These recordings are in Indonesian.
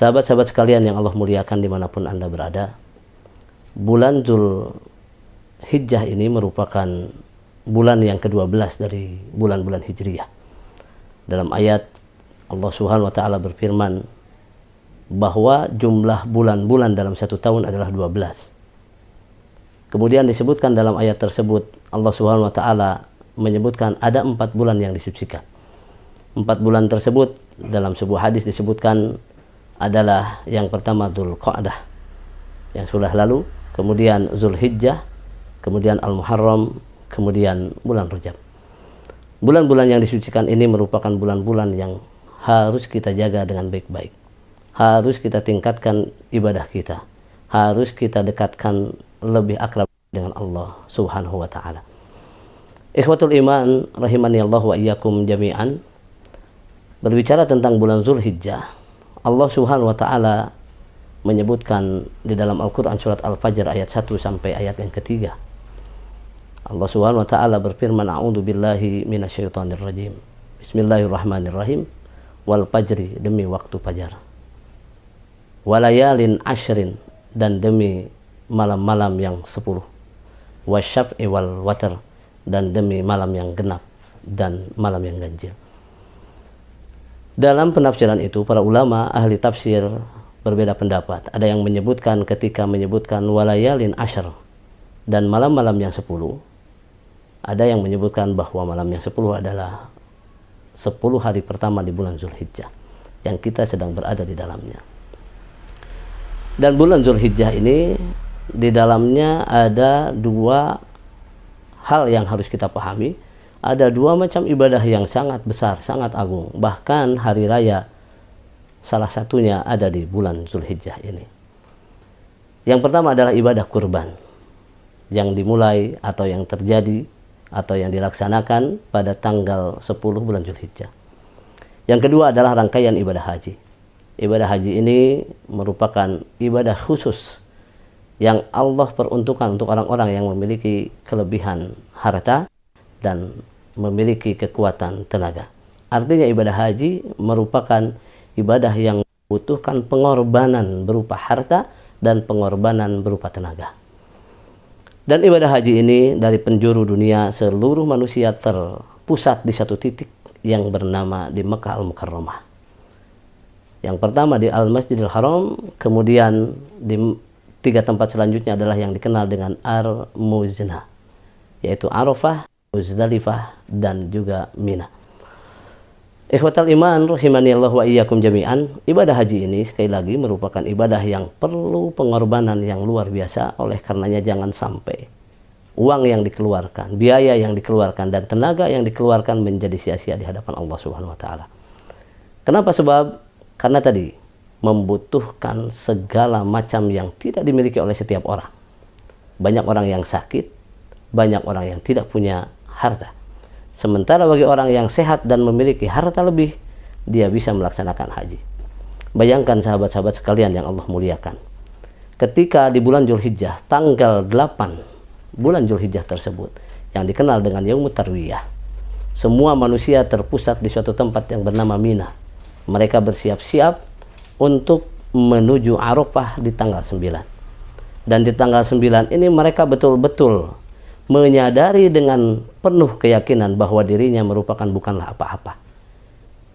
Sahabat-sahabat sekalian yang Allah muliakan dimanapun Anda berada, bulan Dzulhijjah ini merupakan bulan yang ke-12 dari bulan-bulan Hijriyah. Dalam ayat Allah Subhanahu wa Ta'ala berfirman bahwa jumlah bulan-bulan dalam satu tahun adalah 12. Kemudian disebutkan dalam ayat tersebut, Allah Subhanahu wa Ta'ala menyebutkan ada 4 bulan yang disucikan. 4 bulan tersebut dalam sebuah hadis disebutkan adalah yang pertama Dzulqa'dah yang sudah lalu, kemudian Dzulhijjah, kemudian Al-Muharram, kemudian bulan Rajab. Bulan-bulan yang disucikan ini merupakan bulan-bulan yang harus kita jaga dengan baik-baik. Harus kita tingkatkan ibadah kita. Harus kita dekatkan lebih akrab dengan Allah Subhanahu wa Ta'ala. Ikhwatul iman rahimani Allah wa iyyakum jami'an. Berbicara tentang bulan Dzulhijjah, Allah Subhanahu wa Ta'ala menyebutkan di dalam Al-Quran surat Al-Fajr ayat 1 sampai ayat yang ketiga. Allah Subhanahu wa Ta'ala berfirman, a'udzu billahi minasyaitonir rajim. Bismillahirrahmanirrahim. Wal fajri, demi waktu fajar. Walayalin ashrin, dan demi malam-malam yang 10. Wasyaf'i wal watr, dan demi malam yang genap dan malam yang ganjil. Dalam penafsiran itu, para ulama ahli tafsir berbeda pendapat. Ada yang menyebutkan ketika menyebutkan walayalin ashr dan malam-malam yang 10, ada yang menyebutkan bahwa malam yang 10 adalah 10 hari pertama di bulan Dzulhijjah yang kita sedang berada di dalamnya. Dan bulan Dzulhijjah ini di dalamnya ada 2 hal yang harus kita pahami. Ada 2 macam ibadah yang sangat besar, sangat agung. Bahkan hari raya salah satunya ada di bulan Dzulhijjah ini. Yang pertama adalah ibadah kurban yang dimulai atau yang terjadi atau yang dilaksanakan pada tanggal 10 bulan Dzulhijjah. Yang kedua adalah rangkaian ibadah haji. Ibadah haji ini merupakan ibadah khusus yang Allah peruntukkan untuk orang-orang yang memiliki kelebihan harta dan memiliki kekuatan tenaga. Artinya ibadah haji merupakan ibadah yang membutuhkan pengorbanan berupa harta dan pengorbanan berupa tenaga. Dan ibadah haji ini dari penjuru dunia, seluruh manusia terpusat di satu titik yang bernama di Mekah Al-Mukarramah. Yang pertama di Al-Masjidil Haram, kemudian di 3 tempat selanjutnya adalah yang dikenal dengan Ar-Muznah, yaitu Arafah, Muzdalifah, dan juga Mina. Ikhwatal iman rahimani Allah wa iyyakum jami'an. Ibadah haji ini sekali lagi merupakan ibadah yang perlu pengorbanan yang luar biasa. Oleh karenanya jangan sampai uang yang dikeluarkan, biaya yang dikeluarkan, dan tenaga yang dikeluarkan menjadi sia-sia di hadapan Allah Subhanahu wa Ta'ala. Kenapa? Sebab karena tadi membutuhkan segala macam yang tidak dimiliki oleh setiap orang. Banyak orang yang sakit, banyak orang yang tidak punya harta. Sementara bagi orang yang sehat dan memiliki harta lebih, dia bisa melaksanakan haji. Bayangkan sahabat-sahabat sekalian yang Allah muliakan. Ketika di bulan Dzulhijjah, tanggal 8 bulan Dzulhijjah tersebut, yang dikenal dengan Yaumut Tarwiyah, semua manusia terpusat di suatu tempat yang bernama Mina. Mereka bersiap-siap untuk menuju Arafah di tanggal 9. Dan di tanggal 9 ini mereka betul-betul menyadari dengan penuh keyakinan bahwa dirinya merupakan bukanlah apa-apa.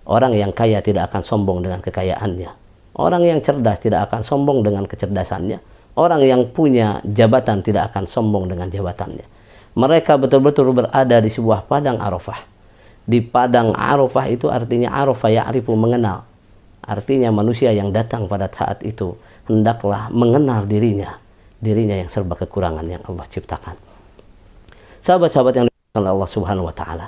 Orang yang kaya tidak akan sombong dengan kekayaannya. Orang yang cerdas tidak akan sombong dengan kecerdasannya. Orang yang punya jabatan tidak akan sombong dengan jabatannya. Mereka betul-betul berada di sebuah padang Arafah. Di padang Arafah itu artinya Arafah ya'rifu, mengenal. Artinya manusia yang datang pada saat itu hendaklah mengenal dirinya. Dirinya yang serba kekurangan yang Allah ciptakan. Sahabat-sahabat yang dimuliakan oleh Allah Subhanahu wa Ta'ala,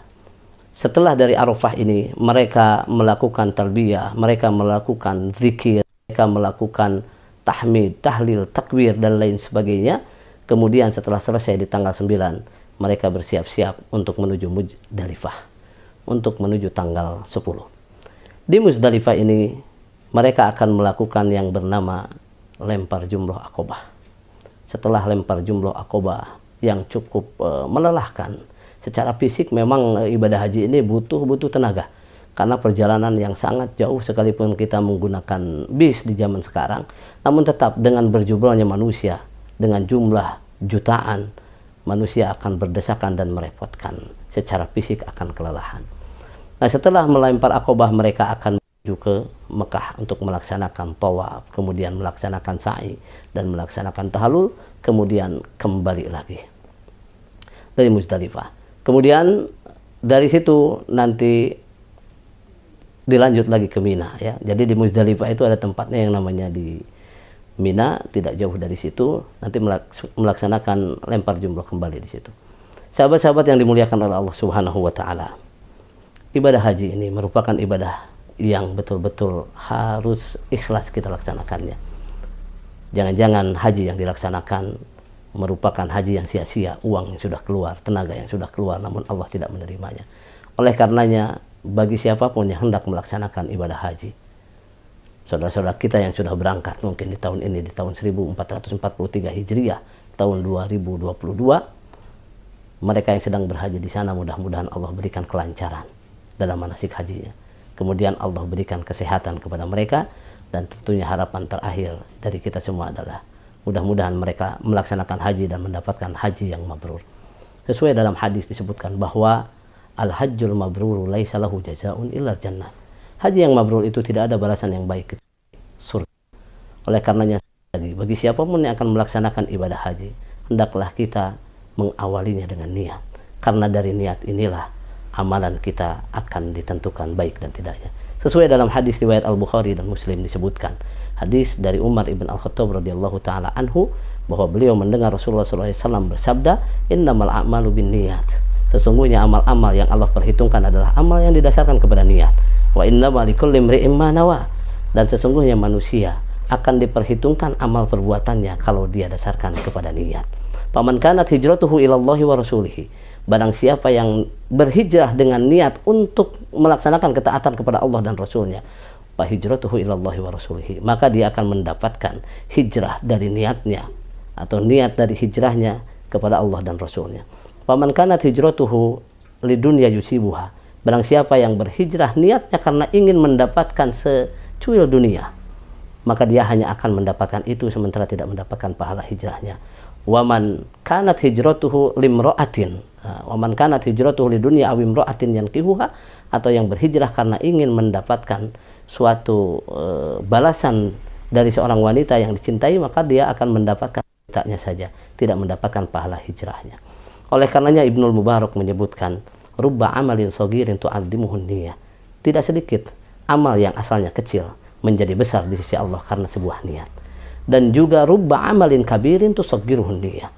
setelah dari Arafah ini mereka melakukan talbiyah, mereka melakukan zikir, mereka melakukan tahmid, tahlil, takbir, dan lain sebagainya. Kemudian setelah selesai di tanggal 9, mereka bersiap-siap untuk menuju Muzdalifah, untuk menuju tanggal 10. Di Muzdalifah ini mereka akan melakukan yang bernama lempar jumroh Aqobah. Setelah lempar jumroh Aqobah yang cukup melelahkan secara fisik, memang ibadah haji ini butuh tenaga. karena perjalanan yang sangat jauh sekalipun kita menggunakan bis di zaman sekarang, namun tetap dengan berjumlahnya manusia, dengan jumlah jutaan, manusia akan berdesakan dan merepotkan, secara fisik akan kelelahan. Nah, setelah melempar Aqabah, mereka akan menuju ke Mekah untuk melaksanakan tawaf, kemudian melaksanakan sa'i dan melaksanakan tahallul, kemudian kembali lagi dari Muzdalifah. Kemudian dari situ nanti dilanjut lagi ke Mina, ya. Jadi di Muzdalifah itu ada tempatnya yang namanya di Mina, tidak jauh dari situ. Nanti melaksanakan lempar jumroh kembali di situ. Sahabat-sahabat yang dimuliakan oleh Allah Subhanahu wa taala. Ibadah haji ini merupakan ibadah yang betul-betul harus ikhlas kita laksanakannya. Jangan-jangan haji yang dilaksanakan merupakan haji yang sia-sia, uang yang sudah keluar, tenaga yang sudah keluar, namun Allah tidak menerimanya. Oleh karenanya, bagi siapapun yang hendak melaksanakan ibadah haji, saudara-saudara kita yang sudah berangkat mungkin di tahun ini, di tahun 1443 Hijriah, tahun 2022, mereka yang sedang berhaji di sana, mudah-mudahan Allah berikan kelancaran dalam manasik hajinya. Kemudian Allah berikan kesehatan kepada mereka, dan tentunya harapan terakhir dari kita semua adalah mudah-mudahan mereka melaksanakan haji dan mendapatkan haji yang mabrur. Sesuai dalam hadis disebutkan bahwa al-hajjul mabrur laisa lahu jazaa'un illa jannah. Haji yang mabrur itu tidak ada balasan yang baik kecuali surga. Oleh karenanya, bagi siapapun yang akan melaksanakan ibadah haji, hendaklah kita mengawalinya dengan niat. Karena dari niat inilah amalan kita akan ditentukan baik dan tidaknya. Sesuai dalam hadis riwayat Al-Bukhari dan Muslim disebutkan, hadis dari Umar ibn Al-Khattab radhiyallahu taala anhu, bahwa beliau mendengar Rasulullah SAW bersabda, innamal a'malu binniyat. Sesungguhnya amal-amal yang Allah perhitungkan adalah amal yang didasarkan kepada niat. Wa innamal likulli imri'in ma nawa. Dan sesungguhnya manusia akan diperhitungkan amal perbuatannya kalau dia dasarkan kepada niat. Faman kanat hijratuhu ilallahi wa rasulihi. Barang siapa yang berhijrah dengan niat untuk melaksanakan ketaatan kepada Allah dan Rasulnya, fa hijratuhu ilallahi wa rasulihi, maka dia akan mendapatkan hijrah dari niatnya, atau niat dari hijrahnya kepada Allah dan Rasulnya. Faman kanat hijratuhu lidunya yusibuha. Barang siapa yang berhijrah niatnya karena ingin mendapatkan secuil dunia, maka dia hanya akan mendapatkan itu sementara tidak mendapatkan pahala hijrahnya. Waman kanat hijratuhu limra'atin. Waman kanat hijratuhu lidunya aw imra'atin yankihuha, atau yang berhijrah karena ingin mendapatkan suatu balasan dari seorang wanita yang dicintai, maka dia akan mendapatkan wanitanya saja, tidak mendapatkan pahala hijrahnya. Oleh karenanya Ibnul Mubarak menyebutkan, rubba amalin sogirin tu'adzimuhun niyah. Tidak sedikit amal yang asalnya kecil menjadi besar di sisi Allah karena sebuah niat. Dan juga rubba amalin kabirin tusaggiruhun niyah.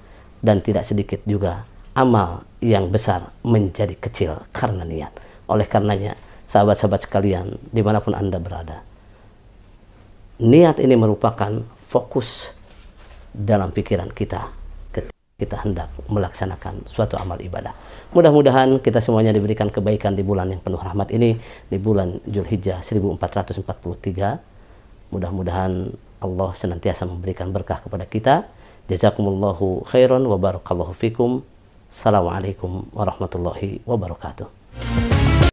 Dan tidak sedikit juga amal yang besar menjadi kecil karena niat. Oleh karenanya, sahabat-sahabat sekalian, dimanapun Anda berada, niat ini merupakan fokus dalam pikiran kita kita hendak melaksanakan suatu amal ibadah. Mudah-mudahan kita semuanya diberikan kebaikan di bulan yang penuh rahmat ini, di bulan Dzulhijjah 1443. Mudah-mudahan Allah senantiasa memberikan berkah kepada kita. Jazakumullahu khairan wa barakallahu fikum. Assalamualaikum warahmatullahi wabarakatuh.